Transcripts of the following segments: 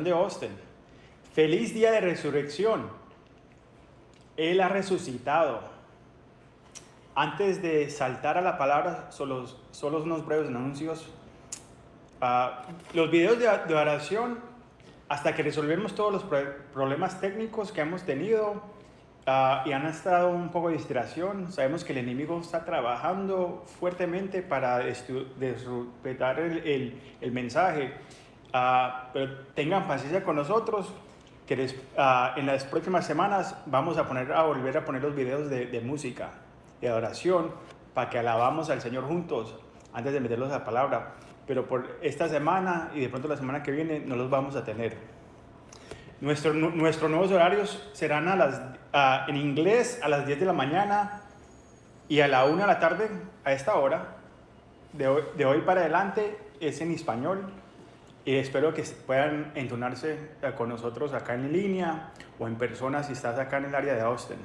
de Austin. Feliz día de resurrección. Él ha resucitado. Antes de saltar a la palabra, solo unos breves anuncios. Los videos de oración, hasta que resolvemos todos los problemas técnicos que hemos tenido y han estado un poco de distracción. Sabemos que el enemigo está trabajando fuertemente para desrespetar el mensaje. Pero tengan paciencia con nosotros, que en las próximas semanas vamos a volver a poner los videos de música, de adoración, para que alabamos al Señor juntos antes de meterlos a la palabra. Pero por esta semana y de pronto la semana que viene no los vamos a tener. Nuestros nuevos horarios serán en inglés a las 10 de la mañana y a la 1 de la tarde a esta hora. De hoy para adelante es en español. Y espero que puedan entonarse con nosotros acá en línea o en persona si estás acá en el área de Austin.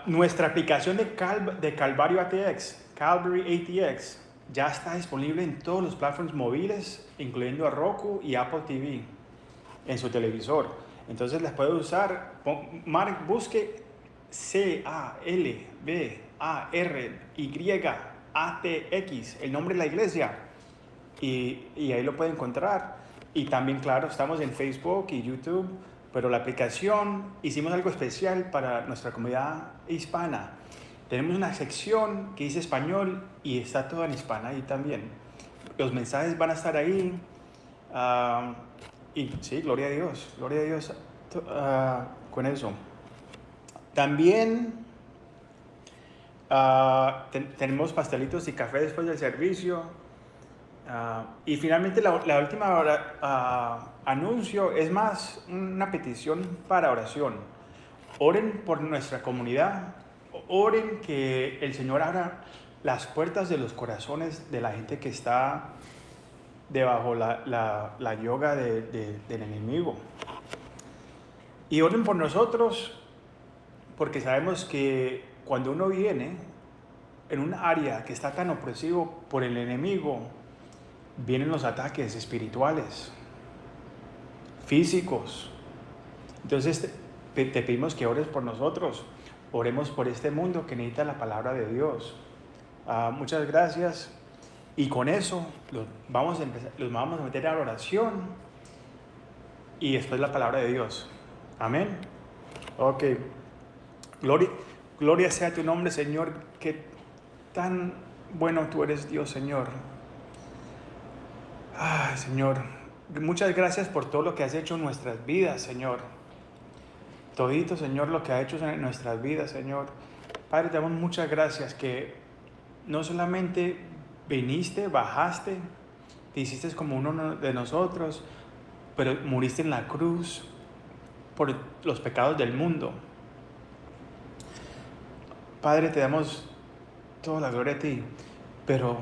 Nuestra aplicación de Calvario ATX, Calvary ATX, ya está disponible en todos los platforms móviles, incluyendo a Roku y Apple TV, en su televisor. Entonces las puede usar. Busque CALVARYATX, el nombre de la iglesia. Y ahí lo puede encontrar. Y también, claro, estamos en Facebook y YouTube, pero la aplicación, hicimos algo especial para nuestra comunidad hispana. Tenemos una sección que dice español y está todo en hispana ahí también. Los mensajes van a estar ahí. Y sí, gloria a Dios con eso. También tenemos pastelitos y café después del servicio. Y finalmente la última anuncio es más una petición para oración. Oren por nuestra comunidad, oren que el Señor abra las puertas de los corazones de la gente que está debajo la yoga del enemigo. Y oren por nosotros, porque sabemos que cuando uno viene en un área que está tan opresivo por el enemigo, vienen los ataques espirituales, físicos. Entonces te pedimos que ores por nosotros. Oremos por este mundo que necesita la palabra de Dios. Muchas gracias. Y con eso los vamos a meter a la oración y después la palabra de Dios. Amén. Ok. Gloria sea tu nombre, Señor. Que tan bueno tú eres, Dios, Señor. Señor, muchas gracias por todo lo que has hecho en nuestras vidas, Señor. Todito, Señor, lo que ha hecho en nuestras vidas, Señor. Padre, te damos muchas gracias que no solamente viniste, bajaste, te hiciste como uno de nosotros, pero muriste en la cruz por los pecados del mundo. Padre, te damos toda la gloria a ti, pero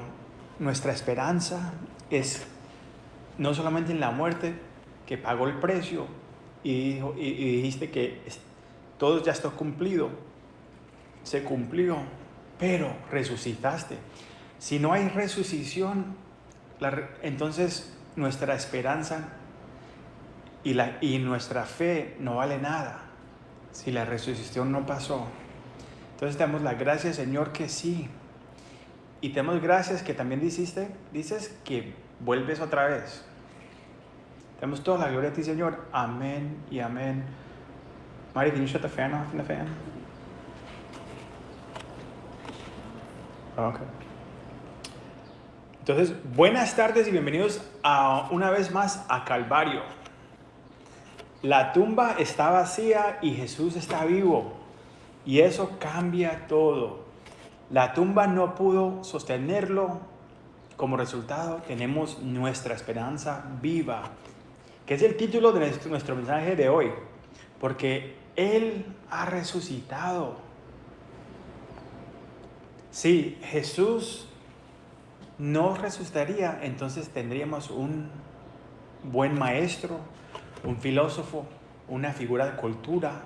nuestra esperanza es no solamente en la muerte, que pagó el precio y dijiste que todo ya está cumplido, se cumplió, pero resucitaste. Si no hay resucitación, entonces nuestra esperanza y nuestra fe no vale nada si la resucitación no pasó. Entonces te damos la gracia, Señor, que sí. Y te damos gracias que también dices que vuelves otra vez. Te damos toda la gloria a ti, Señor. Amén y amén. Mari, can you shut the fan off in the fan? Okay. Entonces, buenas tardes y bienvenidos una vez más a Calvario. La tumba está vacía y Jesús está vivo. Y eso cambia todo. La tumba no pudo sostenerlo. Como resultado, tenemos nuestra esperanza viva, que es el título de nuestro mensaje de hoy. Porque Él ha resucitado. Si Jesús no resucitaría, entonces tendríamos un buen maestro, un filósofo, una figura de cultura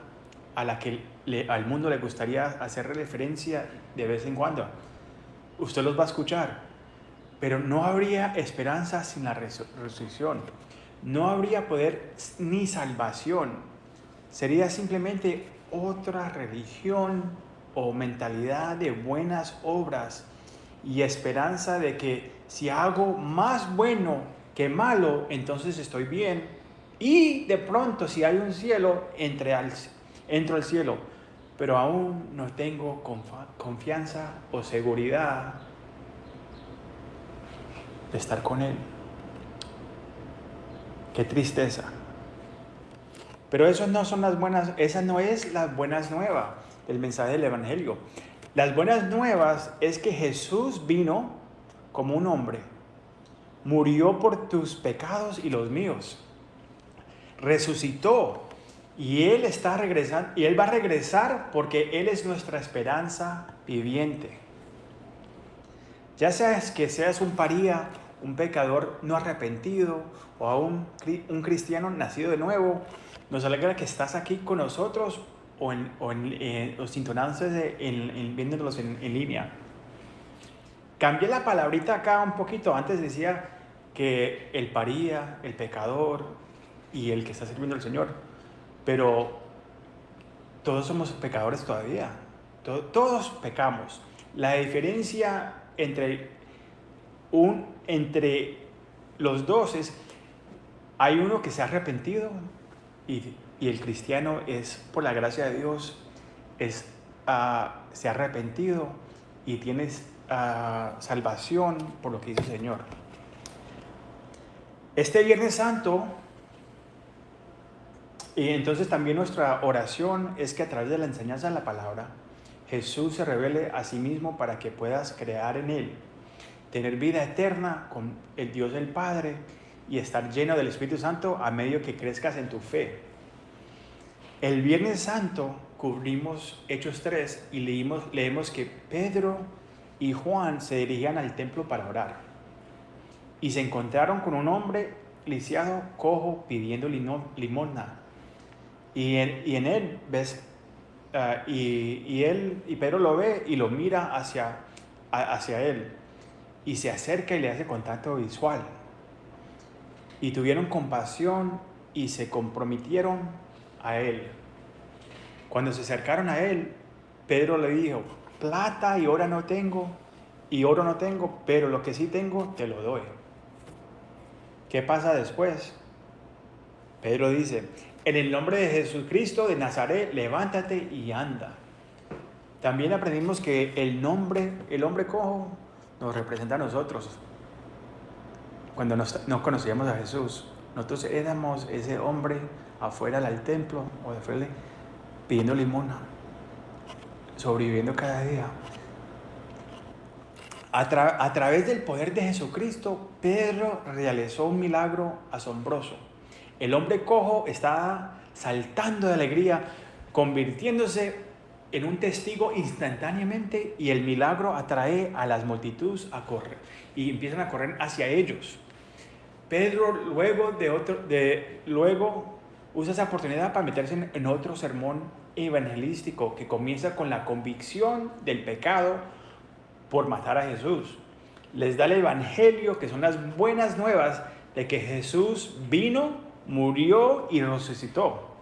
a la que al mundo le gustaría hacer referencia de vez en cuando. Usted los va a escuchar, Pero no habría esperanza sin la resurrección. No habría poder ni salvación. Sería simplemente otra religión o mentalidad de buenas obras y esperanza de que si hago más bueno que malo, entonces estoy bien. Y de pronto, si hay un cielo, entro al cielo. Pero aún no tengo confianza o seguridad de estar con Él. Qué tristeza. Pero esa no es las buenas nuevas del mensaje del Evangelio. Las buenas nuevas es que Jesús vino como un hombre, murió por tus pecados y los míos, resucitó y Él está regresando, y Él va a regresar porque Él es nuestra esperanza viviente. Ya seas que seas un paría, un pecador no arrepentido o aún un cristiano nacido de nuevo, nos alegra que estás aquí con nosotros o sintonándose viéndolos en línea. Cambié la palabrita acá un poquito. Antes decía que el paría, el pecador y el que está sirviendo al Señor. Pero todos somos pecadores todavía. Todos pecamos. La diferencia entre los dos es, hay uno que se ha arrepentido y el cristiano es, por la gracia de Dios, se ha arrepentido y tienes salvación por lo que dice el Señor. Este Viernes Santo, y entonces también nuestra oración es que a través de la enseñanza de la palabra, Jesús se revele a sí mismo para que puedas creer en Él, tener vida eterna con el Dios del Padre y estar lleno del Espíritu Santo a medio que crezcas en tu fe. El Viernes Santo cubrimos Hechos 3 y leemos que Pedro y Juan se dirigían al templo para orar y se encontraron con un hombre lisiado, cojo, pidiendo limosna. Y Pedro lo ve y lo mira hacia él y se acerca y le hace contacto visual. Y tuvieron compasión y se comprometieron a él. Cuando se acercaron a él, Pedro le dijo: plata y oro no tengo, pero lo que sí tengo te lo doy. ¿Qué pasa después? Pedro dice: en el nombre de Jesucristo de Nazaret, levántate y anda. También aprendimos que el hombre cojo, nos representa a nosotros. Cuando no conocíamos a Jesús, nosotros éramos ese hombre afuera del templo o de afuera pidiendo limosna, sobreviviendo cada día. A través del poder de Jesucristo, Pedro realizó un milagro asombroso. El hombre cojo estaba saltando de alegría, convirtiéndose en un testigo instantáneamente, y el milagro atrae a las multitudes a correr y empiezan a correr hacia ellos. Pedro luego usa esa oportunidad para meterse en otro sermón evangelístico que comienza con la convicción del pecado por matar a Jesús. Les da el evangelio, que son las buenas nuevas de que Jesús vino, murió y resucitó.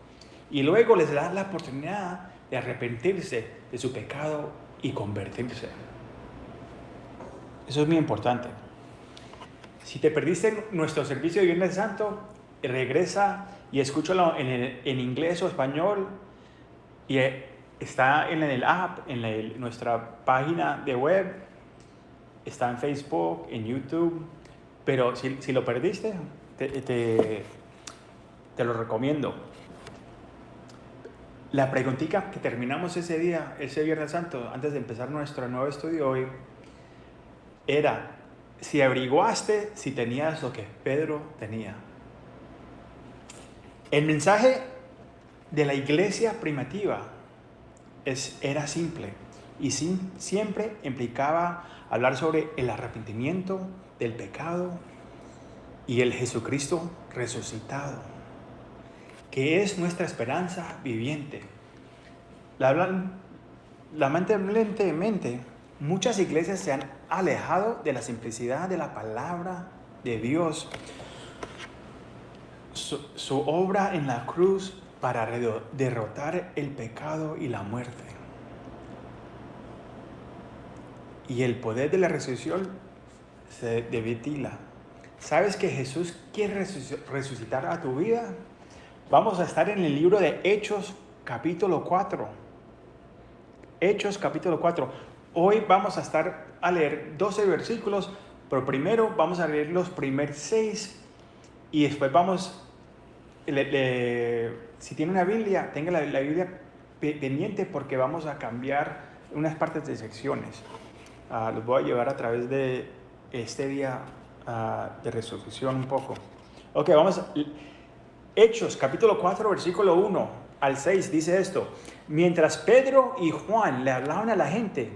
Y luego les da la oportunidad de arrepentirse de su pecado y convertirse. Eso es muy importante. Si te perdiste nuestro servicio de Viernes Santo, regresa y escúchalo en inglés o español. Y está en el app, en nuestra página de web, está en Facebook, en YouTube. Pero si lo perdiste, te lo recomiendo. La preguntita que terminamos ese día, ese Viernes Santo, antes de empezar nuestro nuevo estudio hoy, era si averiguaste si tenías lo que Pedro tenía. El mensaje de la iglesia primitiva era simple y siempre implicaba hablar sobre el arrepentimiento del pecado y el Jesucristo resucitado, que es nuestra esperanza viviente. Lamentablemente, muchas iglesias se han alejado de la simplicidad de la palabra de Dios. Su obra en la cruz para derrotar el pecado y la muerte. Y el poder de la resurrección se debilita. ¿Sabes que Jesús quiere resucitar a tu vida? Vamos a estar en el libro de Hechos, capítulo 4. Hechos, capítulo 4. Hoy vamos a leer 12 versículos, pero primero vamos a leer los primeros 6 y después vamos, si tiene una Biblia, tenga la Biblia pendiente porque vamos a cambiar unas partes de secciones. Los voy a llevar a través de este día de resurrección un poco. Ok, vamos. Hechos, capítulo 4, versículo 1 al 6, dice esto. Mientras Pedro y Juan le hablaban a la gente,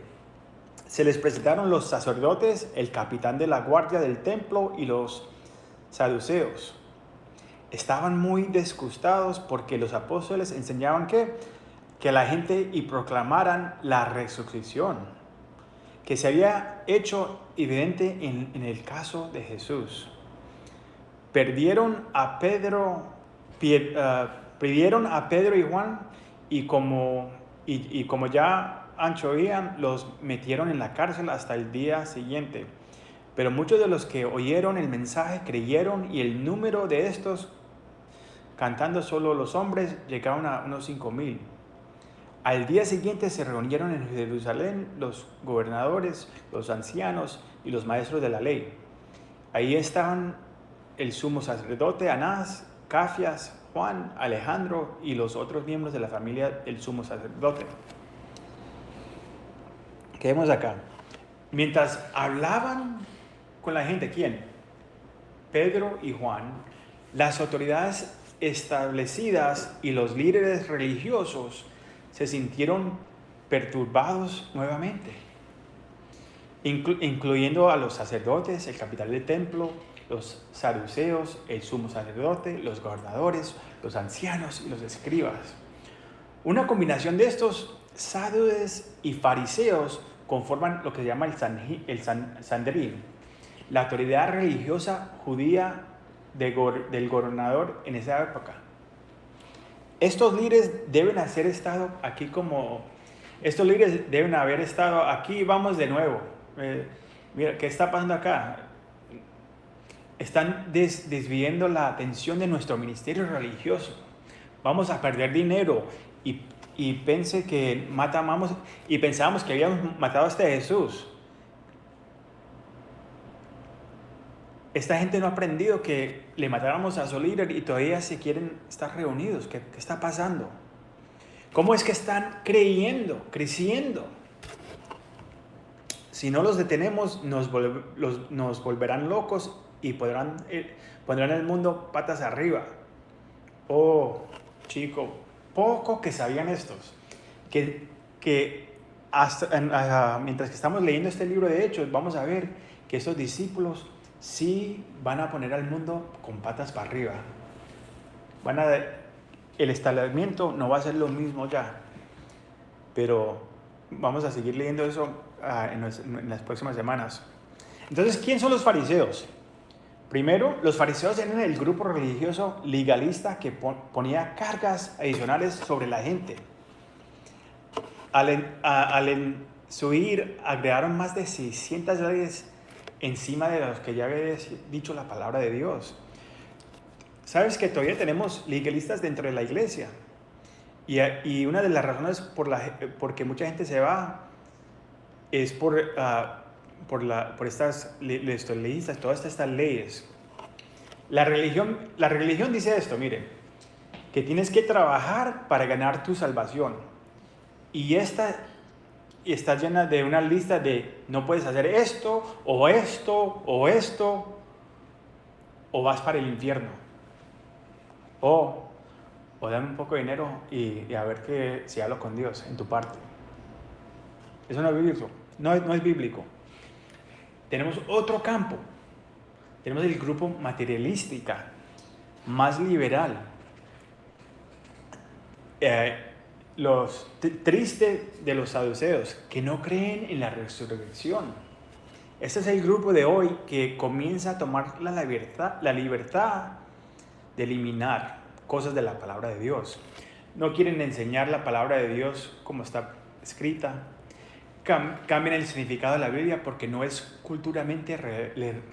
se les presentaron los sacerdotes, el capitán de la guardia del templo y los saduceos. Estaban muy disgustados porque los apóstoles enseñaban que la gente y proclamaran la resurrección, que se había hecho evidente en el caso de Jesús. Pidieron a Pedro y Juan y como ya ancho oían, los metieron en la cárcel hasta el día siguiente. Pero muchos de los que oyeron el mensaje creyeron y el número de estos, cantando solo los hombres, llegaron a unos 5,000. Al día siguiente se reunieron en Jerusalén los gobernadores, los ancianos y los maestros de la ley. Ahí estaban el sumo sacerdote Anás, Caifás, Juan, Alejandro y los otros miembros de la familia del sumo sacerdote. Quedemos acá. Mientras hablaban con la gente, ¿quién? Pedro y Juan, las autoridades establecidas y los líderes religiosos se sintieron perturbados nuevamente, incluyendo a los sacerdotes, el capitán del templo, los saduceos, el sumo sacerdote, los gobernadores, los ancianos y los escribas. Una combinación de estos saduceos y fariseos conforman lo que se llama el Sanedrín, la autoridad religiosa judía del gobernador en esa época. Estos líderes deben haber estado aquí, vamos de nuevo. Mira, ¿qué está pasando acá? Están desviando la atención de nuestro ministerio religioso. Vamos a perder dinero y pensábamos que habíamos matado a Jesús. Esta gente no ha aprendido que le matáramos a su líder y todavía se quieren estar reunidos. ¿Qué está pasando? ¿Cómo es que están creciendo? Si no los detenemos, nos volverán locos y pondrán el mundo patas arriba. Oh, chico, poco que sabían estos. Que mientras que estamos leyendo este libro de Hechos, vamos a ver que esos discípulos sí van a poner al mundo con patas para arriba. El establecimiento no va a ser lo mismo ya. Pero vamos a seguir leyendo eso en las próximas semanas. Entonces, ¿quién son los fariseos? Primero, los fariseos eran el grupo religioso legalista que ponía cargas adicionales sobre la gente. Al subir, agregaron más de 600 leyes encima de los que ya había dicho la palabra de Dios. ¿Sabes que todavía tenemos legalistas dentro de la iglesia? Y una de las razones por que mucha gente se va es por estas legalistas, todas estas leyes. La religión dice esto, mire, que tienes que trabajar para ganar tu salvación. Y está llena de una lista de no puedes hacer esto, o esto, o esto, o vas para el infierno. O dame un poco de dinero y a ver si hablo con Dios en tu parte. Eso no es bíblico. No es bíblico. Tenemos otro campo. Tenemos el grupo materialística, más liberal. Los tristes de los saduceos, que no creen en la resurrección. Este es el grupo de hoy que comienza a tomar la libertad de eliminar cosas de la palabra de Dios. No quieren enseñar la palabra de Dios como está escrita. Cambian el significado de la Biblia porque no es culturalmente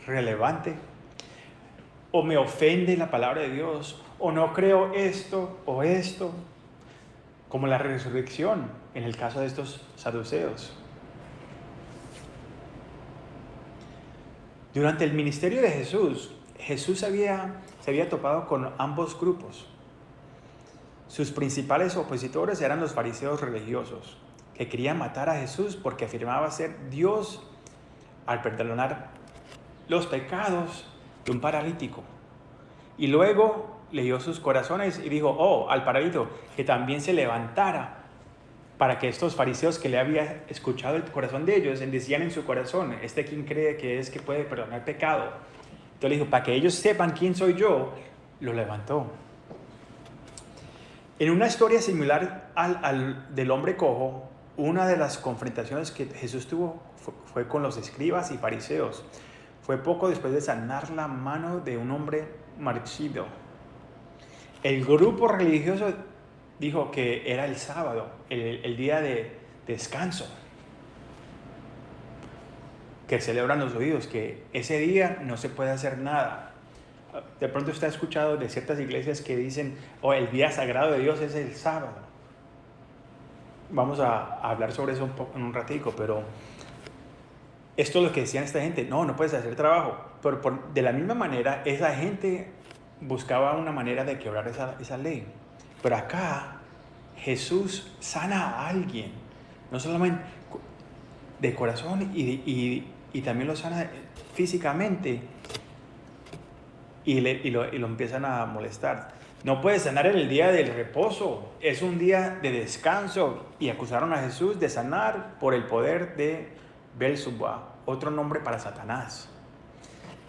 relevante. O me ofende la palabra de Dios. O no creo esto o esto. Como la resurrección en el caso de estos saduceos. Durante el ministerio de Jesús, se había topado con ambos grupos. Sus principales opositores eran los fariseos religiosos, que querían matar a Jesús porque afirmaba ser Dios al perdonar los pecados de un paralítico. Y luego leyó sus corazones y dijo, al paralítico, que también se levantara, para que estos fariseos que le había escuchado el corazón de ellos, decían en su corazón, ¿quién cree que es que puede perdonar pecado? Entonces le dijo, para que ellos sepan quién soy yo, lo levantó. En una historia similar al del hombre cojo, una de las confrontaciones que Jesús tuvo fue con los escribas y fariseos. Fue poco después de sanar la mano de un hombre marchido. El grupo religioso dijo que era el sábado, el día de descanso, que celebran los judíos, que ese día no se puede hacer nada. De pronto usted ha escuchado de ciertas iglesias que dicen, el día sagrado de Dios es el sábado. Vamos a hablar sobre eso en un ratico, pero esto es lo que decían esta gente, no puedes hacer trabajo. Pero de la misma manera, esa gente buscaba una manera de quebrar esa ley. Pero acá Jesús sana a alguien, no solamente de corazón y también lo sana físicamente y lo empiezan a molestar. No puedes sanar en el día del reposo, es un día de descanso. Y acusaron a Jesús de sanar por el poder de Belzebú, otro nombre para Satanás.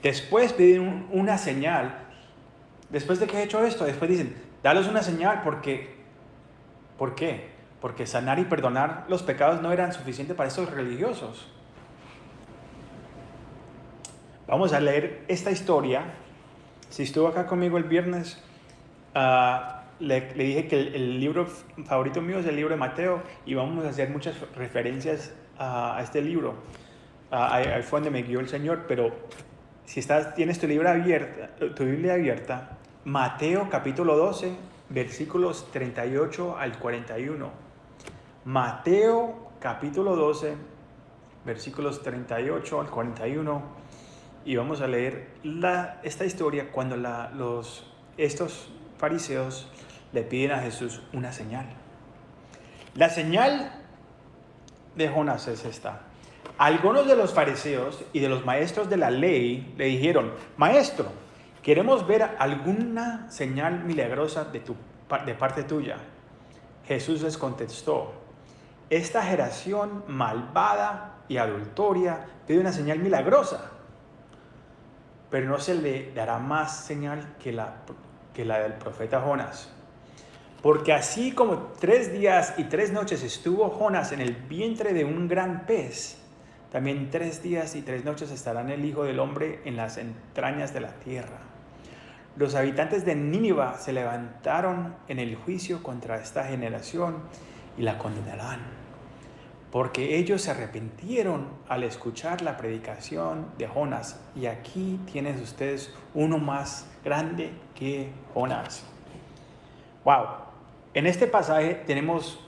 Después piden una señal. Después de que he hecho esto, después dicen, dalos una señal porque... ¿Por qué? Porque sanar y perdonar los pecados no eran suficientes para estos religiosos. Vamos a leer esta historia. Si estuvo acá conmigo el viernes, le dije que el libro favorito mío es el libro de Mateo y vamos a hacer muchas referencias a este libro. Ahí fue donde me guió el Señor, pero si tienes tu Biblia abierta, Mateo capítulo 12, versículos 38 al 41. Mateo capítulo 12, versículos 38 al 41. Y vamos a leer esta historia cuando estos fariseos le piden a Jesús una señal. La señal de Jonás es esta. Algunos de los fariseos y de los maestros de la ley le dijeron, Maestro, queremos ver alguna señal milagrosa de parte tuya. Jesús les contestó, esta generación malvada y adulteria pide una señal milagrosa, pero no se le dará más señal que la del profeta Jonás. Porque así como 3 días y 3 noches estuvo Jonás en el vientre de un gran pez, también 3 días y 3 noches estará el Hijo del Hombre en las entrañas de la tierra. Los habitantes de Nínive se levantaron en el juicio contra esta generación y la condenarán, porque ellos se arrepintieron al escuchar la predicación de Jonás. Y aquí tienen ustedes uno más grande que Jonás. Wow. En este pasaje vemos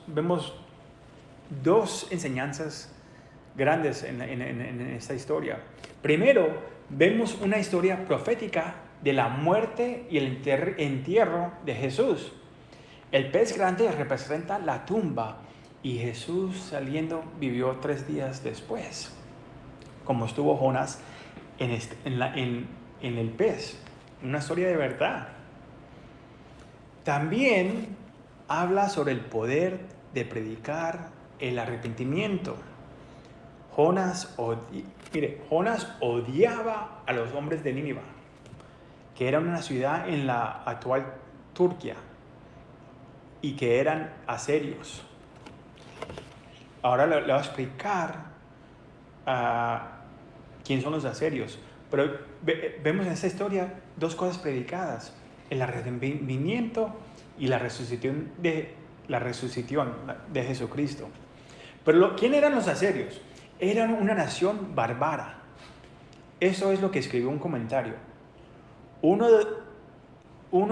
2 enseñanzas grandes en esta historia. Primero, vemos una historia profética de la muerte y el entierro de Jesús. El pez grande representa la tumba y Jesús saliendo vivió 3 días después, como estuvo Jonás en el pez. Una historia de verdad. También habla sobre el poder de predicar el arrepentimiento. Jonás odiaba a los hombres de Nínive, que era una ciudad en la actual Turquía y que eran asirios. Ahora le voy a explicar quién son los asirios. Pero vemos en esta historia dos cosas predicadas: el arrepentimiento y la resucitación de Jesucristo. Pero ¿quién eran los asirios? Eran una nación bárbara. Eso es lo que escribió un comentario. Uno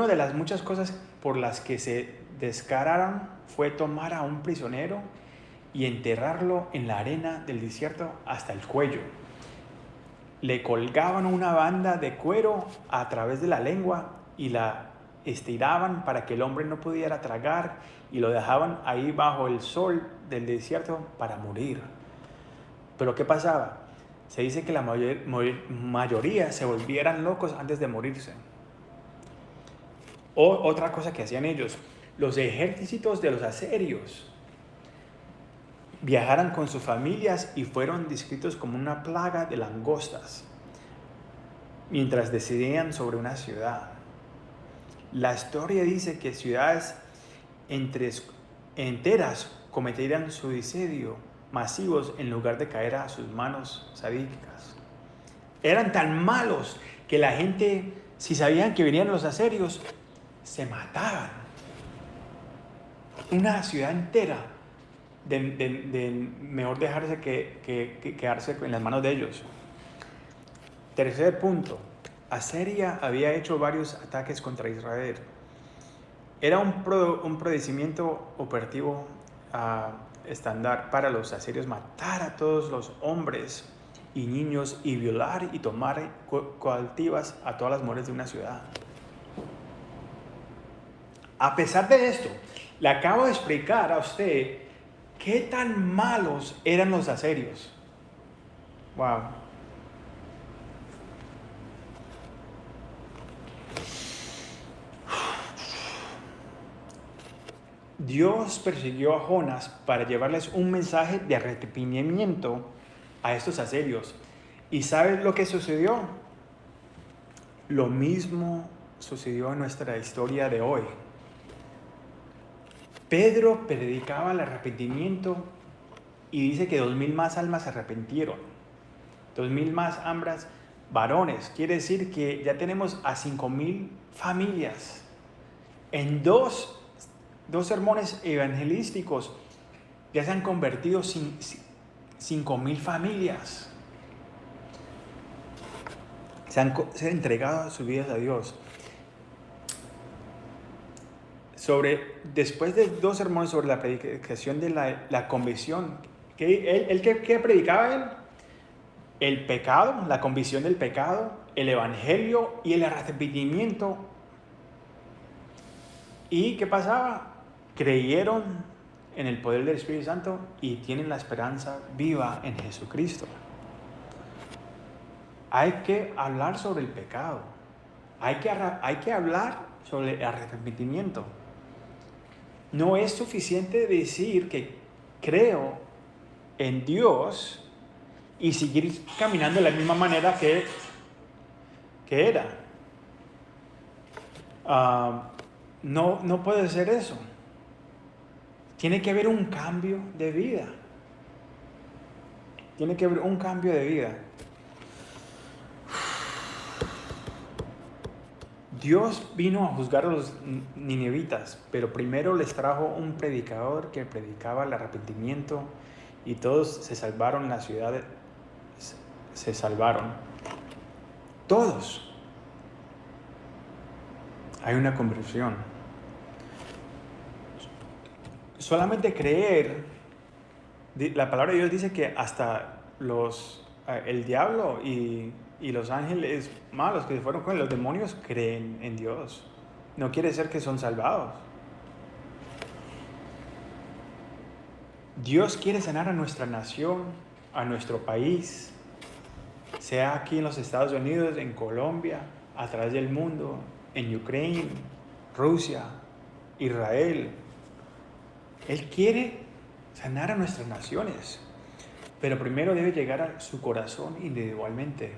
de las muchas cosas por las que se descararon fue tomar a un prisionero y enterrarlo en la arena del desierto hasta el cuello. Le colgaban una banda de cuero a través de la lengua y la estiraban para que el hombre no pudiera tragar, y lo dejaban ahí bajo el sol del desierto para morir. Pero ¿qué pasaba? Se dice que la mayoría se volvieran locos antes de morirse. Otra cosa que hacían ellos: los ejércitos de los asirios viajaron con sus familias y fueron descritos como una plaga de langostas mientras decidían sobre una ciudad. La historia dice que ciudades enteras cometerían suicidio masivos en lugar de caer a sus manos sádicas. Eran tan malos que la gente, si sabían que venían los asirios, se mataban. Una ciudad entera, mejor dejarse que quedarse en las manos de ellos. Tercer punto: Asiria había hecho varios ataques contra Israel. Era un procedimiento operativo estándar para los asirios matar a todos los hombres y niños y violar y tomar cautivas a todas las mujeres de una ciudad. A pesar de esto, le acabo de explicar a usted qué tan malos eran los asirios. Wow. Dios persiguió a Jonás para llevarles un mensaje de arrepentimiento a estos asirios. ¿Y sabes lo que sucedió? Lo mismo sucedió en nuestra historia de hoy. Pedro predicaba el arrepentimiento y dice que 2,000 más almas se arrepintieron. 2,000 más hembras, varones. Quiere decir que ya tenemos a 5,000 familias. En dos sermones evangelísticos ya se han convertido 5,000 familias. Se han entregado sus vidas a Dios. Después de 2 sermones sobre la predicación de la convicción, ¿qué predicaba él? El pecado, la convicción del pecado, el evangelio y el arrepentimiento. ¿Y qué pasaba? Creyeron en el poder del Espíritu Santo y tienen la esperanza viva en Jesucristo. Hay que hablar sobre el pecado. Hay que hablar sobre el arrepentimiento. No es suficiente decir que creo en Dios y seguir caminando de la misma manera que era. No puede ser eso. Tiene que haber un cambio de vida. Tiene que haber un cambio de vida. Dios vino a juzgar a los ninivitas, pero primero les trajo un predicador que predicaba el arrepentimiento y todos se salvaron, la ciudad se salvaron. Todos. Hay una conversión. Solamente creer, la palabra de Dios dice que hasta el diablo y los ángeles malos que se fueron con los demonios creen en Dios. No quiere decir que son salvados. Dios quiere sanar a nuestra nación, a nuestro país, sea aquí en los Estados Unidos, en Colombia, a través del mundo, en Ucrania, Rusia, Israel. Él quiere sanar a nuestras naciones, pero primero debe llegar a su corazón individualmente.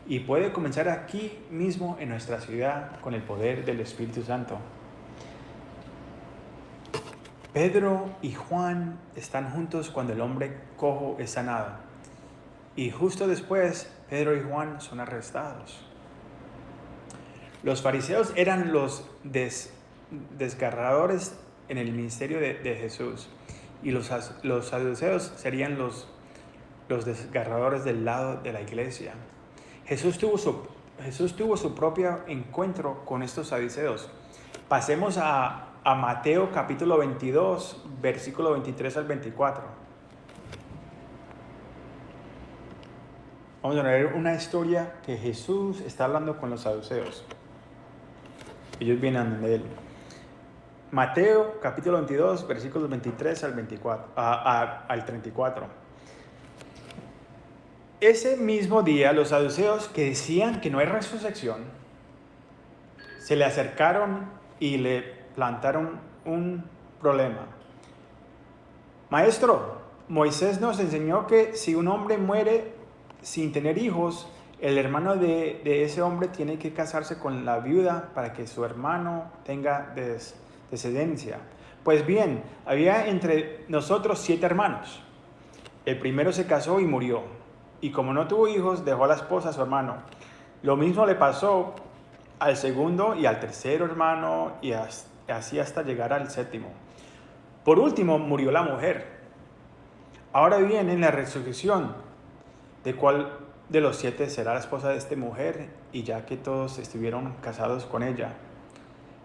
Y puede comenzar aquí mismo en nuestra ciudad con el poder del Espíritu Santo. Pedro y Juan están juntos cuando el hombre cojo es sanado. Y justo después Pedro y Juan son arrestados. Los fariseos eran los desgarradores en el ministerio de Jesús, y los saduceos serían los desgarradores del lado de la iglesia. Jesús tuvo su propio encuentro con estos saduceos. Pasemos a Mateo capítulo 22, versículo 23 al 24. Vamos a ver una historia que Jesús está hablando con los saduceos. Ellos vienen de él. Mateo capítulo 22, versículos 23 al 34. Ese mismo día, los saduceos, que decían que no hay resurrección, se le acercaron y le plantaron un problema. Maestro, Moisés nos enseñó que si un hombre muere sin tener hijos, el hermano de ese hombre tiene que casarse con la viuda para que su hermano tenga descendencia. Pues bien, había entre nosotros 7 hermanos. El primero se casó y murió, y como no tuvo hijos, dejó a la esposa a su hermano. Lo mismo le pasó al segundo y al tercero hermano, y así hasta llegar al 7º. Por último, murió la mujer. Ahora bien, en la resurrección, ¿de cuál de los 7 será la esposa de esta mujer? Y ya que todos estuvieron casados con ella.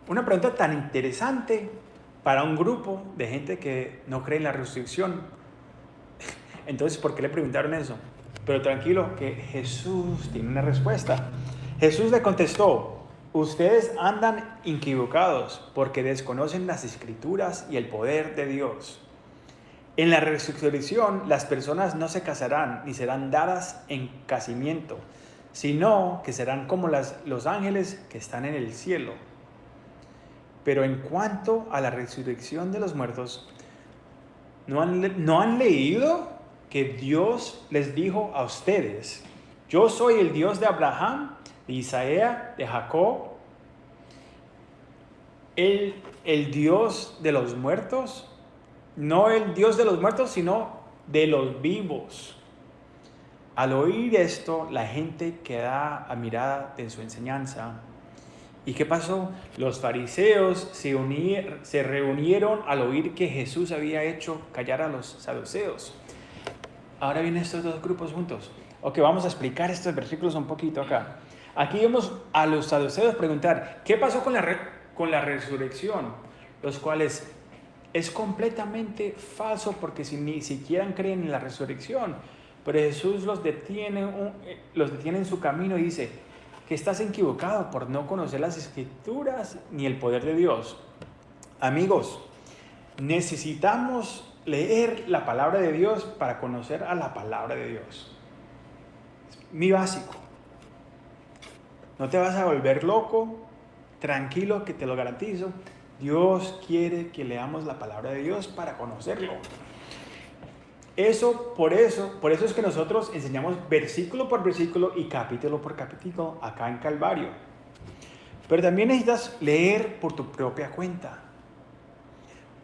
Una pregunta tan interesante para un grupo de gente que no cree en la resurrección. Entonces, ¿por qué le preguntaron eso? Pero tranquilo, que Jesús tiene una respuesta. Jesús le contestó: ustedes andan equivocados porque desconocen las Escrituras y el poder de Dios. En la resurrección, las personas no se casarán ni serán dadas en casamiento, sino que serán como los ángeles que están en el cielo. Pero en cuanto a la resurrección de los muertos, ¿no han leído que Dios les dijo a ustedes: yo soy el Dios de Abraham, de Isaac, de Jacob? El Dios de los muertos, no el Dios de los muertos, sino de los vivos. Al oír esto, la gente queda admirada de su enseñanza. ¿Y qué pasó? Los fariseos se reunieron al oír que Jesús había hecho callar a los saduceos. Ahora vienen estos dos grupos juntos. Ok, vamos a explicar estos versículos un poquito acá. Aquí vemos a los saduceos preguntar: ¿qué pasó con la resurrección? Los cuales es completamente falso, porque si ni siquiera creen en la resurrección. Pero Jesús los detiene en su camino y dice que estás equivocado por no conocer las Escrituras ni el poder de Dios. Amigos, necesitamos leer la palabra de Dios para conocer a la palabra de Dios. Es mi básico. No te vas a volver loco, tranquilo, que te lo garantizo. Dios quiere que leamos la palabra de Dios para conocerlo. Por eso es que nosotros enseñamos versículo por versículo y capítulo por capítulo acá en Calvario. Pero también necesitas leer por tu propia cuenta.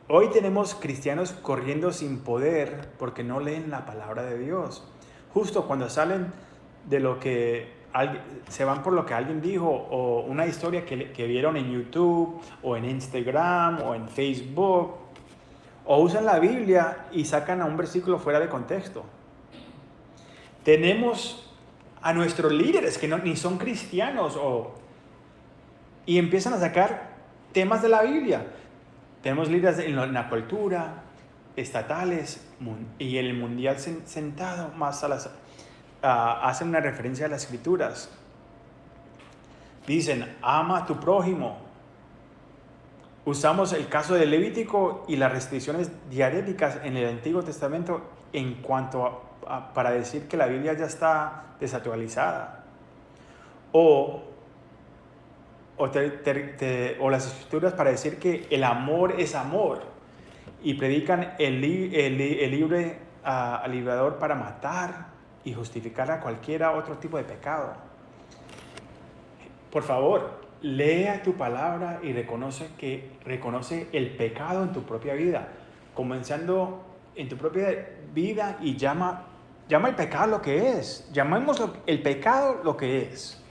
Hoy tenemos cristianos corriendo sin poder porque no leen la palabra de Dios. Justo cuando salen de lo que se van por lo que alguien dijo, o una historia que vieron en YouTube o en Instagram o en Facebook, o usan la Biblia y sacan a un versículo fuera de contexto. Tenemos a nuestros líderes que ni son cristianos y empiezan a sacar temas de la Biblia. Tenemos líderes en la cultura, estatales y el mundial sentado más hacen una referencia a las Escrituras. Dicen: ama a tu prójimo. Usamos el caso de Levítico y las restricciones diaréticas en el Antiguo Testamento en cuanto para decir que la Biblia ya está desactualizada. O las Escrituras para decir que el amor es amor, y predican el libre liberador para matar y justificar a cualquier otro tipo de pecado. Por favor, lea tu palabra y reconoce el pecado en tu propia vida, comenzando en tu propia vida, y llama llama el pecado lo que es. Llamemos el pecado lo que es.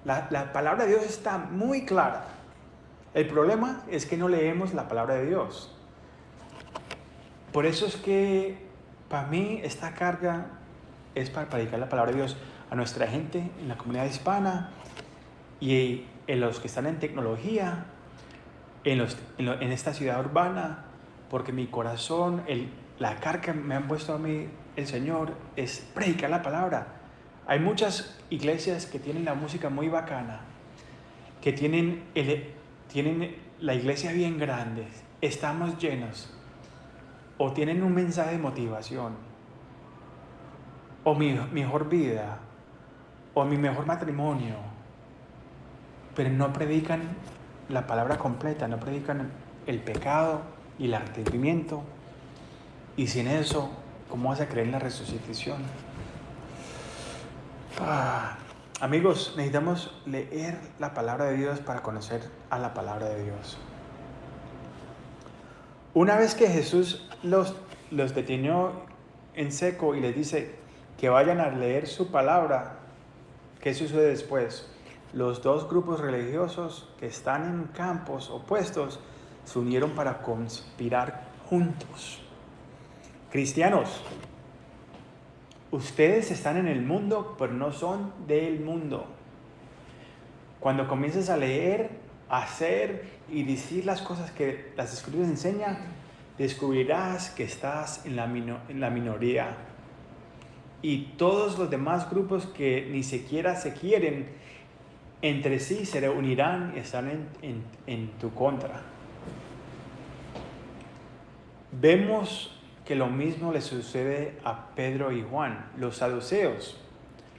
La palabra de Dios está muy clara. El problema es que no leemos la palabra de Dios. Por eso es que para mí esta carga es para predicar la palabra de Dios a nuestra gente en la comunidad hispana y en los que están en tecnología, en esta ciudad urbana, porque mi corazón, la carga que me han puesto a mí el Señor es predicar la palabra. Hay muchas iglesias que tienen la música muy bacana, que tienen la iglesia bien grande, estamos llenos, o tienen un mensaje de motivación, o mi mejor vida, o mi mejor matrimonio, pero no predican la palabra completa, no predican el pecado y el arrepentimiento. Y sin eso, ¿cómo vas a creer en la resucitación? Amigos, necesitamos leer la palabra de Dios para conocer a la palabra de Dios. Una vez que Jesús los detenió en seco y les dice que vayan a leer su palabra, ¿qué sucede después? Los dos grupos religiosos que están en campos opuestos se unieron para conspirar juntos. Cristianos, ustedes están en el mundo, pero no son del mundo. Cuando comiences a leer, hacer y decir las cosas que las Escrituras enseñan, descubrirás que estás en la minoría. Y todos los demás grupos que ni siquiera se quieren, entre sí se reunirán y están en tu contra. Vemos que lo mismo le sucede a Pedro y Juan. Los saduceos,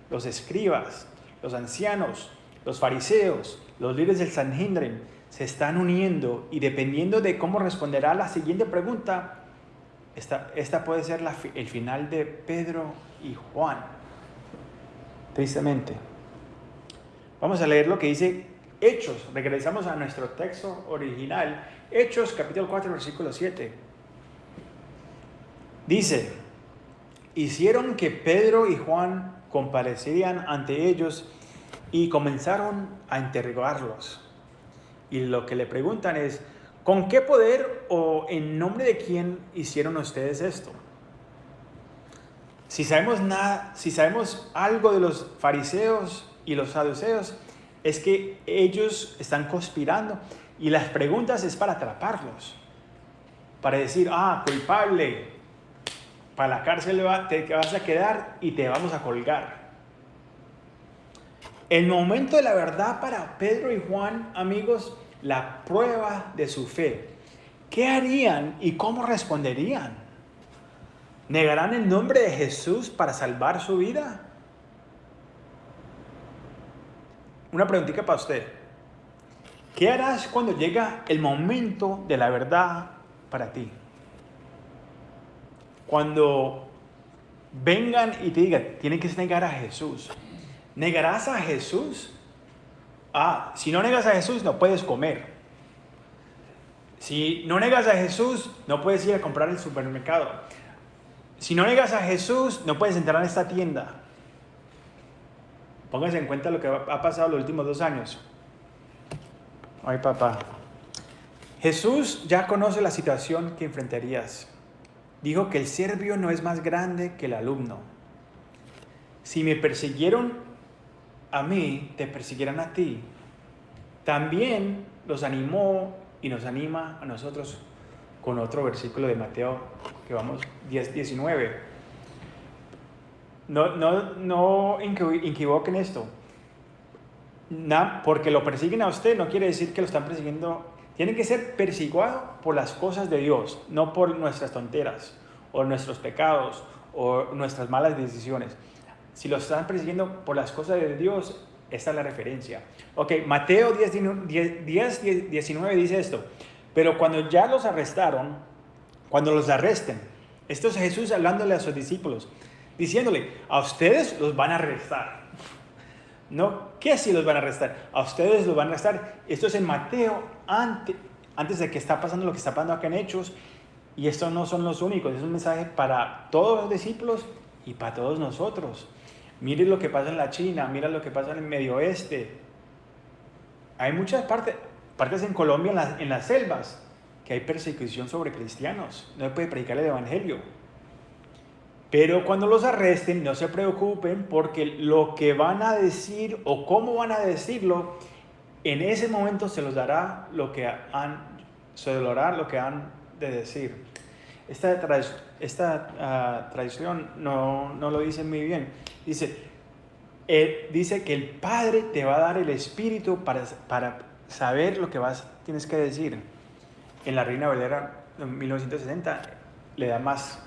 los escribas, los ancianos, los fariseos, los líderes del Sanhedrin se están uniendo, y dependiendo de cómo responderá la siguiente pregunta, esta puede ser el final de Pedro y Juan. Tristemente. Vamos a leer lo que dice Hechos. Regresamos a nuestro texto original. Hechos capítulo 4 versículo 7. Dice: hicieron que Pedro y Juan comparecieran ante ellos y comenzaron a interrogarlos. Y lo que le preguntan es: ¿con qué poder o en nombre de quién hicieron ustedes esto? Si sabemos algo de los fariseos y los saduceos, es que ellos están conspirando, y las preguntas es para atraparlos, para decir: culpable, para la cárcel te vas a quedar y te vamos a colgar. El momento de la verdad para Pedro y Juan, amigos, la prueba de su fe. ¿Qué harían y cómo responderían? ¿Negarán el nombre de Jesús para salvar su vida? Una preguntita para usted. ¿Qué harás cuando llega el momento de la verdad para ti? Cuando vengan y te digan, tienen que negar a Jesús. ¿Negarás a Jesús? Si no negas a Jesús, no puedes comer. Si no negas a Jesús, no puedes ir a comprar en el supermercado. Si no negas a Jesús, no puedes entrar en esta tienda. Póngase en cuenta lo que ha pasado los últimos 2 años. Ay, papá. Jesús ya conoce la situación que enfrentarías. Dijo que el siervo no es más grande que el alumno. Si me persiguieron a mí, te persiguirán a ti. También los animó y nos anima a nosotros con otro versículo de Mateo, que vamos 10:19. No equivoquen esto. Porque lo persiguen a usted no quiere decir que lo están persiguiendo. Tienen que ser perseguidos por las cosas de Dios, no por nuestras tonteras o nuestros pecados o nuestras malas decisiones. Si los están persiguiendo por las cosas de Dios, esta es la referencia. Ok, Mateo 10:19 dice esto: pero cuando ya los arrestaron, cuando los arresten, esto es Jesús hablándole a sus discípulos, diciéndole: a ustedes los van a arrestar. No, ¿qué si los van a arrestar? A ustedes los van a arrestar. Esto es en Mateo, antes de que está pasando lo que está pasando acá en Hechos. Y estos no son los únicos, es un mensaje para todos los discípulos y para todos nosotros. Miren lo que pasa en la China, mira lo que pasa en el Medio Oeste. Hay muchas partes en Colombia, en las selvas, que hay persecución sobre cristianos. No se puede predicar el evangelio. Pero cuando los arresten, no se preocupen, porque lo que van a decir o cómo van a decirlo, en ese momento se les dará lo que han de decir. Esta tradición no lo dice muy bien. Dice que el Padre te va a dar el Espíritu para saber lo que tienes que decir. En la Reina Valera en 1960 le da más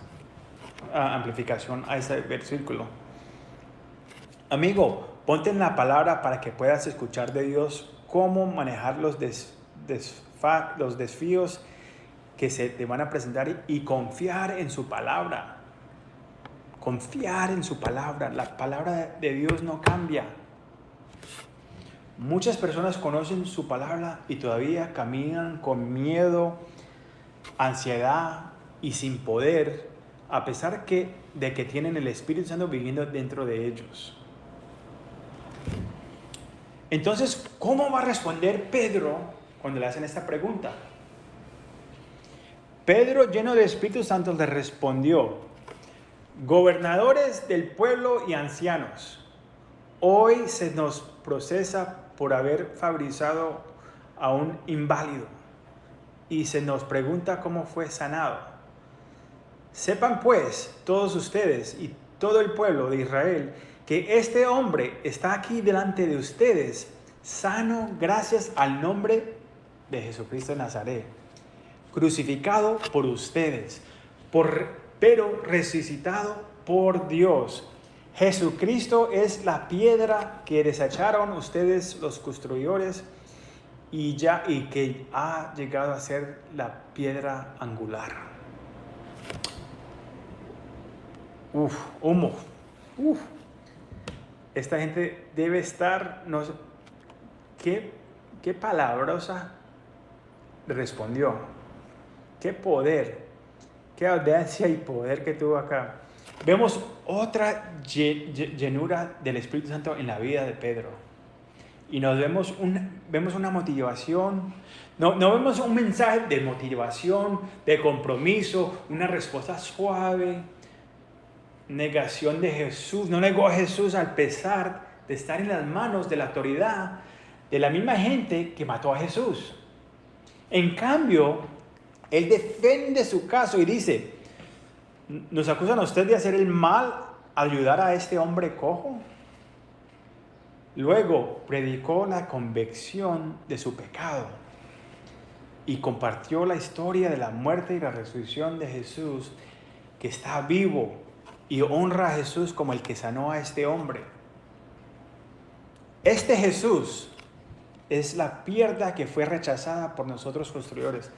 amplificación a ese versículo. Amigo, ponte en la palabra para que puedas escuchar de Dios cómo manejar los desafíos que se te van a presentar y confiar en su palabra. Confiar en su palabra. La palabra de Dios no cambia. Muchas personas conocen su palabra y todavía caminan con miedo, ansiedad y sin poder, a pesar de que tienen el Espíritu Santo viviendo dentro de ellos. Entonces, ¿cómo va a responder Pedro cuando le hacen esta pregunta? Pedro, lleno de Espíritu Santo, le respondió: gobernadores del pueblo y ancianos, hoy se nos procesa por haber fabricado a un inválido y se nos pregunta cómo fue sanado. Sepan pues todos ustedes y todo el pueblo de Israel que este hombre está aquí delante de ustedes, sano gracias al nombre de Jesucristo de Nazaret, crucificado por ustedes, pero resucitado por Dios. Jesucristo es la piedra que desecharon ustedes los constructores y que ha llegado a ser la piedra angular. Humo. Esta gente debe estar, no sé, qué palabrosa respondió. Qué poder, qué audacia y poder que tuvo acá. Vemos otra llenura del Espíritu Santo en la vida de Pedro. Y vemos una motivación, no vemos un mensaje de motivación, de compromiso, una respuesta suave, negación de Jesús. No negó a Jesús al pesar de estar en las manos de la autoridad de la misma gente que mató a Jesús. En cambio, él defiende su caso y dice: ¿nos acusan a usted de hacer el mal al ayudar a este hombre cojo? Luego predicó la convicción de su pecado y compartió la historia de la muerte y la resurrección de Jesús, que está vivo, y honra a Jesús como el que sanó a este hombre. Este Jesús es la piedra que fue rechazada por nosotros constructores,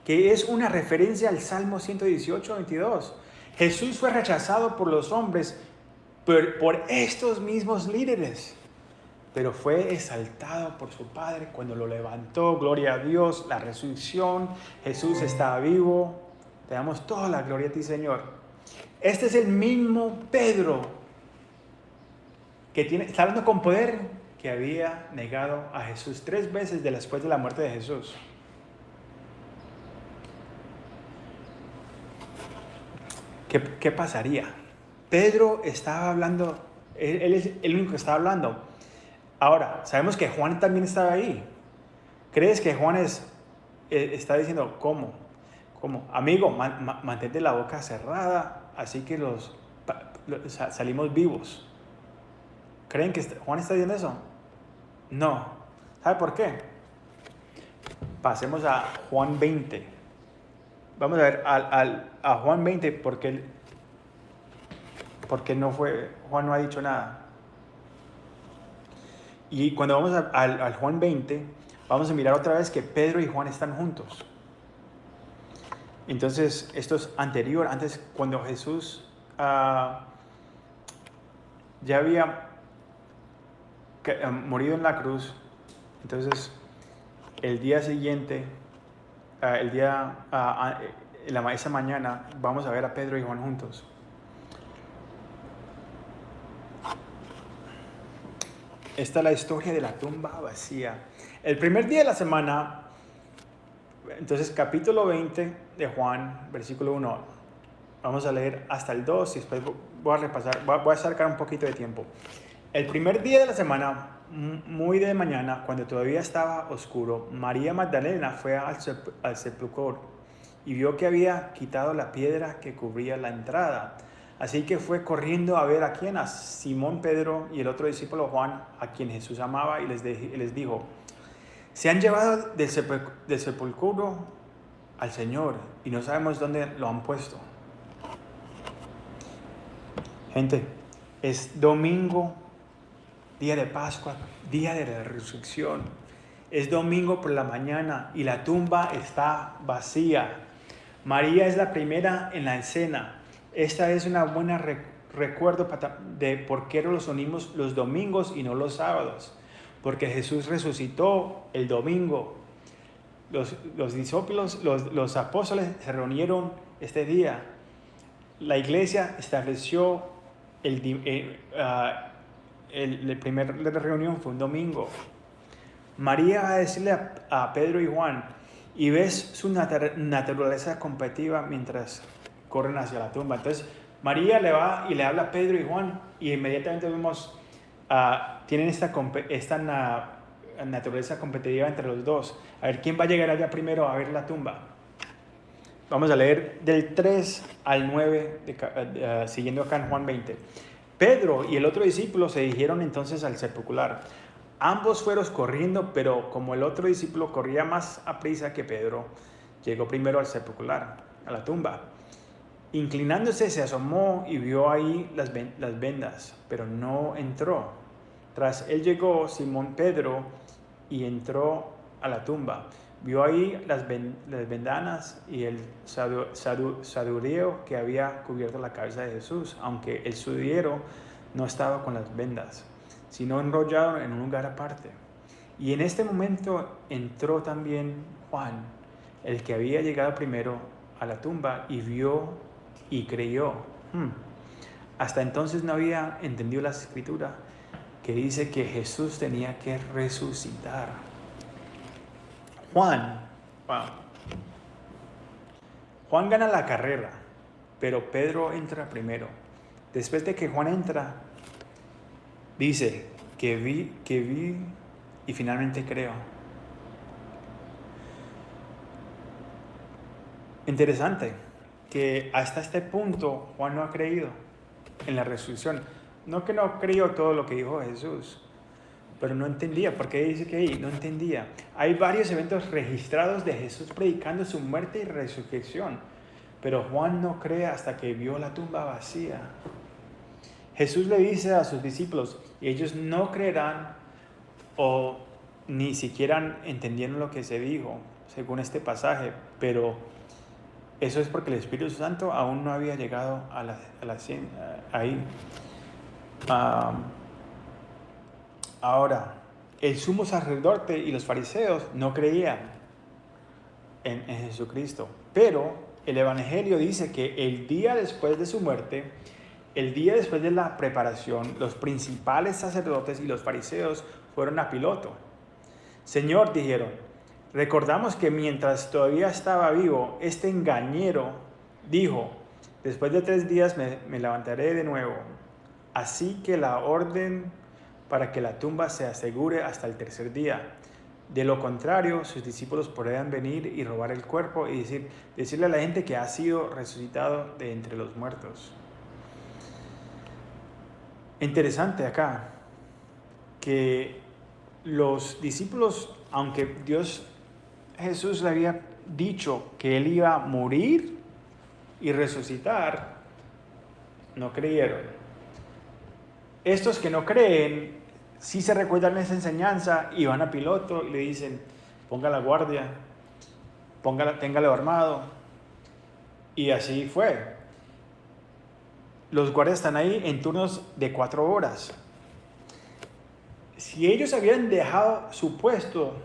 que es una referencia al Salmo 118, 22. Jesús fue rechazado por los hombres, por estos mismos líderes, pero fue exaltado por su Padre cuando lo levantó. Gloria a Dios, la resurrección. Jesús está vivo. Te damos toda la gloria a ti, Señor. Este es el mismo Pedro que está hablando con poder, que había negado a Jesús 3 veces después de la muerte de Jesús. ¿Qué pasaría? Pedro estaba hablando, él es el único que estaba hablando. Ahora, sabemos que Juan también estaba ahí. ¿Crees que Juan está diciendo cómo? Amigo, mantente la boca cerrada, así que salimos vivos? ¿Creen que Juan está diciendo eso? No. ¿Sabe por qué? Pasemos a Juan 20. Vamos a ver a Juan 20 porque Juan no ha dicho nada. Y cuando vamos al Juan 20, vamos a mirar otra vez que Pedro y Juan están juntos. Entonces, esto es anterior, antes cuando Jesús ya había morido en la cruz. Entonces, el día siguiente, esa mañana, vamos a ver a Pedro y Juan juntos. Esta es la historia de la tumba vacía. El primer día de la semana, entonces capítulo 20 de Juan, versículo 1. Vamos a leer hasta el 2 y después voy a repasar, voy a sacar un poquito de tiempo. El primer día de la semana, muy de mañana, cuando todavía estaba oscuro, María Magdalena fue al sepulcro y vio que había quitado la piedra que cubría la entrada. Así que fue corriendo a ver a quién, a Simón Pedro y el otro discípulo Juan, a quien Jesús amaba, y les dijo: se han llevado del sepulcro al Señor y no sabemos dónde lo han puesto. Gente, es domingo, día de Pascua, día de la resurrección. Es domingo por la mañana y la tumba está vacía. María es la primera en la escena. Esta es una buena recuerdo de por qué nos unimos los domingos y no los sábados. Porque Jesús resucitó el domingo. Los discípulos, los apóstoles se reunieron este día. La iglesia estableció la primera reunión fue un domingo. María va a decirle a Pedro y Juan, y ves su naturaleza competitiva mientras corren hacia la tumba. Entonces María le va y le habla a Pedro y Juan, y inmediatamente vemos, tienen esta naturaleza competitiva entre los dos. A ver, ¿quién va a llegar allá primero a ver la tumba? Vamos a leer del 3 al 9, siguiendo acá en Juan 20. Pedro y el otro discípulo se dirigieron entonces al sepulcro. Ambos fueron corriendo, pero como el otro discípulo corría más aprisa que Pedro, llegó primero al sepulcro, a la tumba. Inclinándose, se asomó y vio ahí las vendas, pero no entró. Tras él llegó Simón Pedro y entró a la tumba. Vio ahí las vendanas y el sudoreo que había cubierto la cabeza de Jesús, aunque el sudoreo no estaba con las vendas, sino enrollado en un lugar aparte. Y en este momento entró también Juan, el que había llegado primero a la tumba, y vio y creyó. Hasta entonces no había entendido la escritura que dice que Jesús tenía que resucitar. Juan gana la carrera, pero Pedro entra primero. Después de que Juan entra, dice que vi y finalmente creo. Interesante que hasta este punto Juan no ha creído en la resurrección. No que no creyó todo lo que dijo Jesús, pero no entendía. ¿Por qué dice que ahí? No entendía. Hay varios eventos registrados de Jesús predicando su muerte y resurrección, pero Juan no cree hasta que vio la tumba vacía. Jesús le dice a sus discípulos, y ellos no creerán o ni siquiera entendieron lo que se dijo, según este pasaje, pero eso es porque el Espíritu Santo aún no había llegado ahí. Ahora, el sumo sacerdote y los fariseos no creían en Jesucristo, pero el Evangelio dice que el día después de su muerte, el día después de la preparación, los principales sacerdotes y los fariseos fueron a Pilato. Señor, dijeron, recordamos que mientras todavía estaba vivo, este engañero dijo, después de 3 días me levantaré de nuevo. Así que la orden para que la tumba se asegure hasta el 3er día. De lo contrario, sus discípulos podrían venir y robar el cuerpo y decirle a la gente que ha sido resucitado de entre los muertos. Interesante acá que los discípulos, aunque Jesús le había dicho que él iba a morir y resucitar, no creyeron. Estos que no creen, sí se recuerdan esa enseñanza y van a Pilato y le dicen, ponga la guardia, téngalo armado. Y así fue. Los guardias están ahí en turnos de 4 horas. Si ellos habían dejado su puesto,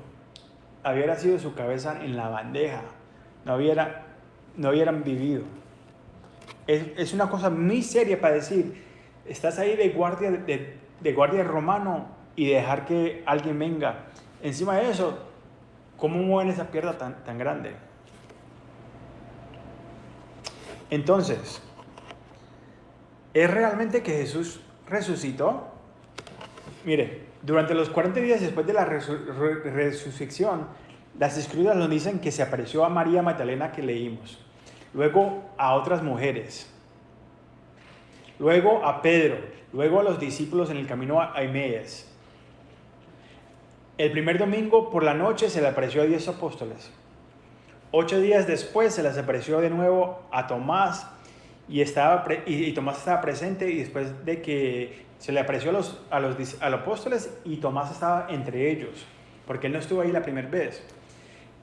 hubiera sido su cabeza en la bandeja, no hubieran vivido. Es una cosa muy seria para decir, estás ahí de guardia romano y dejar que alguien venga. Encima de eso, ¿cómo mueven esa piedra tan grande? Entonces, ¿es realmente que Jesús resucitó? Mire, durante los 40 días después de la resurrección, las escrituras nos dicen que se apareció a María Magdalena, que leímos, luego a otras mujeres, luego a Pedro, luego a los discípulos en el camino a Emaús. El primer domingo por la noche se le apareció a 10 apóstoles. 8 días después se les apareció de nuevo a Tomás y Tomás estaba presente, y después de que se le apareció a los apóstoles, y Tomás estaba entre ellos, porque él no estuvo ahí la primera vez.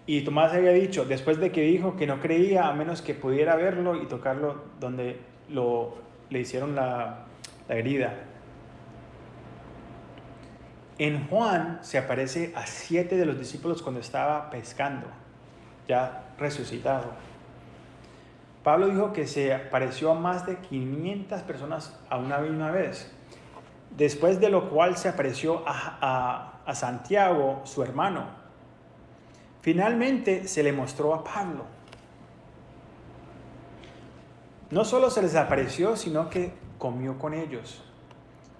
Y Tomás había dicho, después de que dijo que no creía a menos que pudiera verlo y tocarlo donde le hicieron la herida. En Juan se aparece a 7 de los discípulos cuando estaba pescando, ya resucitado. Pablo dijo que se apareció a más de 500 personas a una misma vez, después de lo cual se apareció a Santiago, su hermano. Finalmente se le mostró a Pablo. No solo se les apareció, sino que comió con ellos.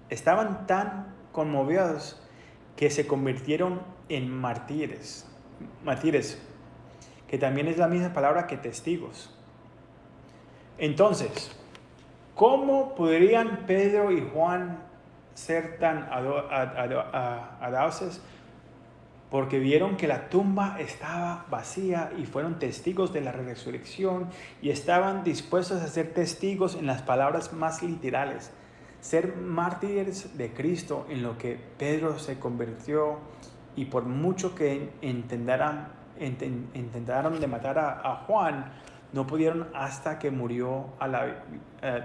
Estaban tan conmovidos que se convirtieron en mártires, que también es la misma palabra que testigos. Entonces, ¿cómo podrían Pedro y Juan ser tan audaces? Porque vieron que la tumba estaba vacía y fueron testigos de la resurrección, y estaban dispuestos a ser testigos en las palabras más literales, ser mártires de Cristo, en lo que Pedro se convirtió. Y por mucho que intentaron de matar a Juan, no pudieron hasta que murió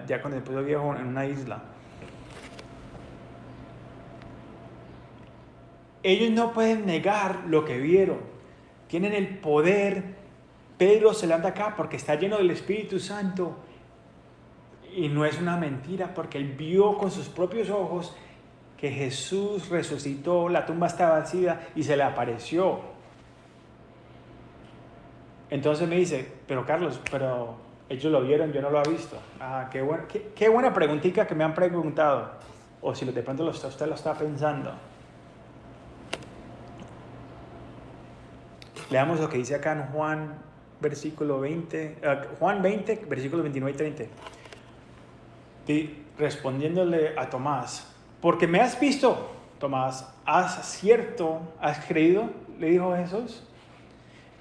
ya con el pueblo viejo en una isla. Ellos no pueden negar lo que vieron. Tienen el poder. Pedro se levanta acá porque está lleno del Espíritu Santo. Y no es una mentira, porque él vio con sus propios ojos que Jesús resucitó, la tumba estaba vacía y se le apareció. Entonces me dice, pero Carlos, pero ellos lo vieron, yo no lo he visto. Qué buena preguntita que me han preguntado. O si de pronto usted lo está pensando. Leamos lo que dice acá en Juan, Juan 20, versículos 29 y 30. Respondiéndole a Tomás, porque me has visto, Tomás, ¿has creído? Le dijo Jesús.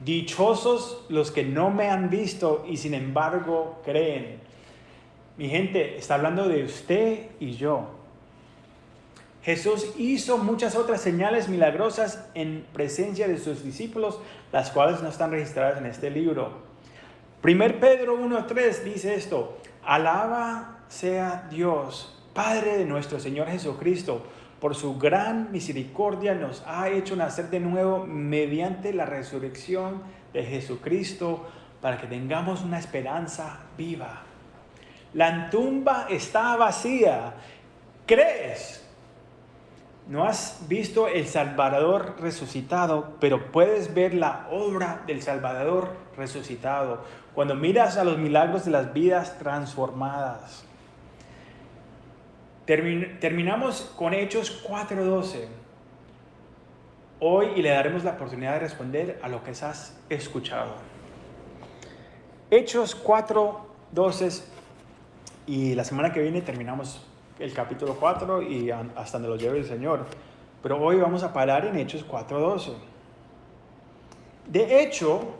Dichosos los que no me han visto y sin embargo creen. Mi gente, está hablando de usted y yo. Jesús hizo muchas otras señales milagrosas en presencia de sus discípulos, las cuales no están registradas en este libro. 1 Pedro 1:3 dice esto: alaba sea Dios, Padre de nuestro Señor Jesucristo, por su gran misericordia nos ha hecho nacer de nuevo mediante la resurrección de Jesucristo, para que tengamos una esperanza viva. La tumba está vacía. ¿Crees? No has visto el Salvador resucitado, pero puedes ver la obra del Salvador resucitado cuando miras a los milagros de las vidas transformadas. Terminamos con Hechos 4:12 hoy, y le daremos la oportunidad de responder a lo que has escuchado. Hechos 4:12, y la semana que viene terminamos el capítulo 4 y hasta donde lo lleve el Señor. Pero hoy vamos a parar en Hechos 4:12. De hecho,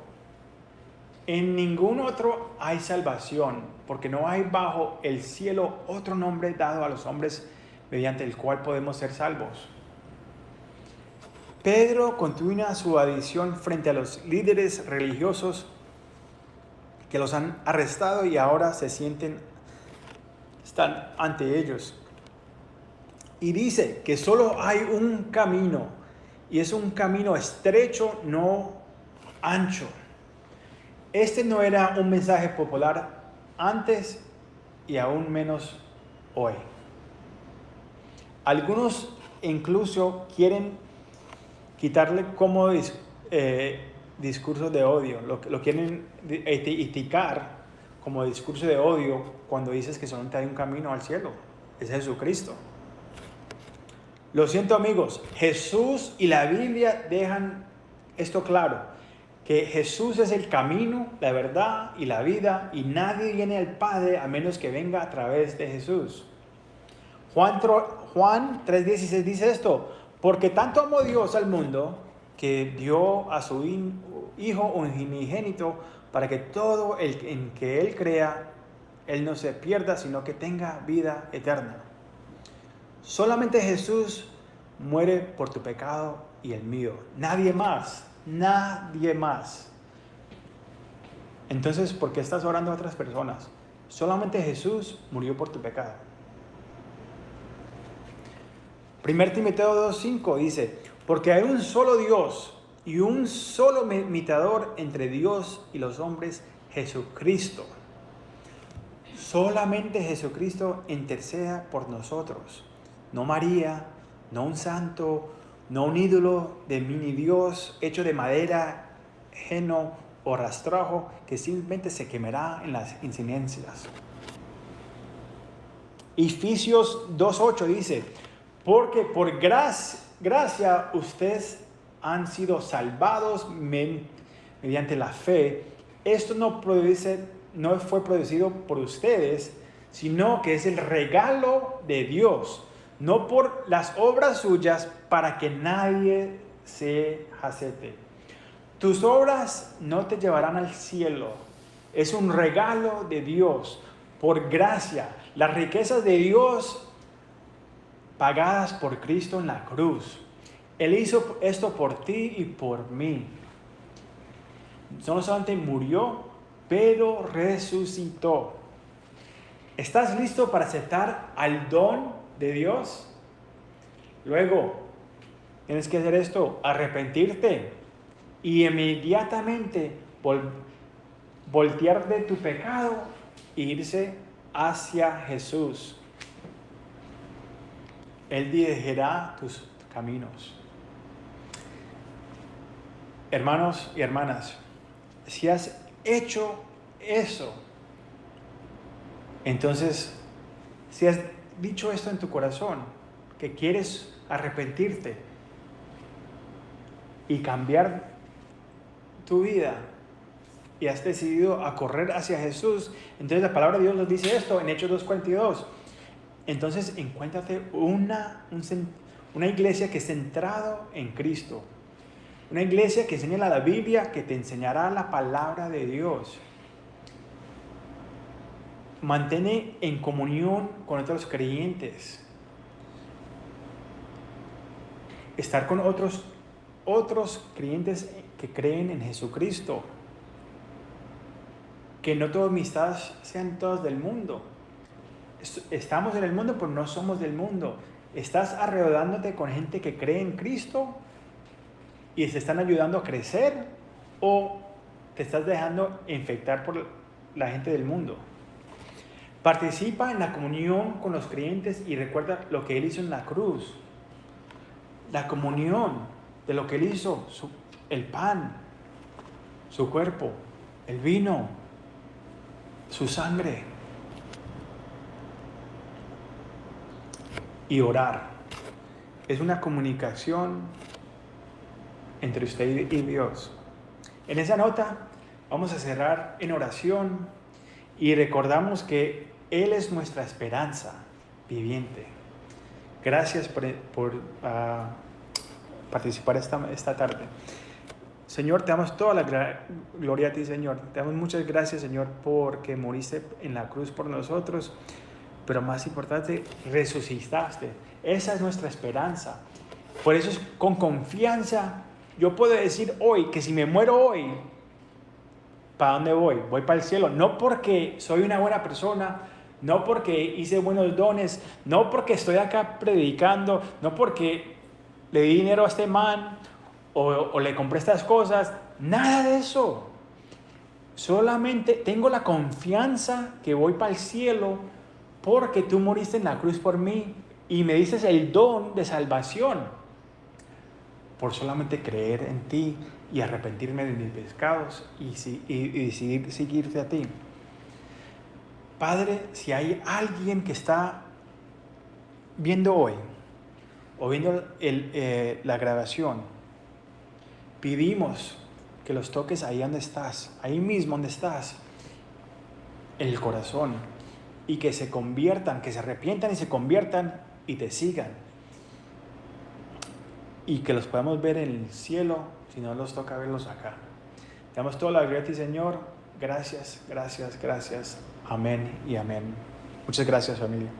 en ningún otro hay salvación, porque no hay bajo el cielo otro nombre dado a los hombres mediante el cual podemos ser salvos. Pedro continúa su adición frente a los líderes religiosos que los han arrestado y ahora están ante ellos. Y dice que solo hay un camino, y es un camino estrecho, no ancho. Este no era un mensaje popular antes y aún menos hoy. Algunos incluso quieren quitarle como discurso de odio, lo quieren etiquetar como discurso de odio cuando dices que solamente hay un camino al cielo, es Jesucristo. Lo siento, amigos, Jesús y la Biblia dejan esto claro, que Jesús es el camino, la verdad y la vida, y nadie viene al Padre a menos que venga a través de Jesús. Juan 3:16 dice esto: porque tanto amó Dios al mundo que dio a su Hijo unigénito, para que todo el en que Él crea, Él no se pierda, sino que tenga vida eterna. Solamente Jesús muere por tu pecado y el mío. Nadie más. Nadie más. Entonces, ¿por qué estás orando a otras personas? Solamente Jesús murió por tu pecado. 1 Timoteo 2:5 dice: porque hay un solo Dios y un solo mediador entre Dios y los hombres, Jesucristo. Solamente Jesucristo interceda por nosotros. No María, no un santo, no un ídolo de mini Dios hecho de madera, heno o rastrajo que simplemente se quemará en las incidencias. Efesios 2:8 dice: porque por gracia ustedes han sido salvados mediante la fe. Esto no fue producido por ustedes, sino que es el regalo de Dios, no por las obras suyas, para que nadie se jacte. Tus obras no te llevarán al cielo. Es un regalo de Dios, por gracia. Las riquezas de Dios pagadas por Cristo en la cruz. Él hizo esto por ti y por mí. No solamente murió, pero resucitó. ¿Estás listo para aceptar al don de Dios? Luego, tienes que hacer esto: arrepentirte y inmediatamente voltear de tu pecado e irse hacia Jesús. Él dirigirá tus caminos. Hermanos y hermanas, si has hecho eso, entonces, si has dicho esto en tu corazón, que quieres arrepentirte y cambiar tu vida, y has decidido a correr hacia Jesús, entonces la palabra de Dios nos dice esto en Hechos 2:42. Entonces encuéntrate una iglesia que es centrada en Cristo. Una iglesia que enseña la Biblia, que te enseñará la palabra de Dios. Mantén en comunión con otros creyentes. Estar con otros creyentes que creen en Jesucristo. Que no todas amistades sean todas del mundo. Estamos en el mundo, pero no somos del mundo. Estás arreglándote con gente que cree en Cristo y se están ayudando a crecer, o te estás dejando infectar por la gente del mundo. Participa en la comunión con los creyentes y recuerda lo que Él hizo en la cruz. La comunión de lo que Él hizo, el pan, su cuerpo, el vino, su sangre. Y orar. Es una comunicación entre usted y Dios. En esa nota vamos a cerrar en oración y recordamos que Él es nuestra esperanza viviente. Gracias por participar esta tarde. Señor, te damos toda la gloria a ti, Señor. Te damos muchas gracias, Señor, porque moriste en la cruz por nosotros, pero más importante, resucitaste. Esa es nuestra esperanza. Por eso es con confianza. Yo puedo decir hoy que si me muero hoy, ¿para dónde voy? Voy para el cielo. No porque soy una buena persona, no porque hice buenos dones, no porque estoy acá predicando, no porque le di dinero a este man o le compré estas cosas. Nada de eso. Solamente tengo la confianza que voy para el cielo porque tú moriste en la cruz por mí y me diste el don de salvación por solamente creer en ti y arrepentirme de mis pecados y decidir seguirte a ti. Padre, si hay alguien que está viendo hoy o viendo la grabación, pedimos que los toques ahí donde estás, ahí mismo donde estás, en el corazón, y que se conviertan, que se arrepientan y se conviertan y te sigan. Y que los podamos ver en el cielo, si no nos toca verlos acá. Te damos toda la gloria a ti, Señor. Gracias, gracias, gracias. Amén y amén. Muchas gracias, familia.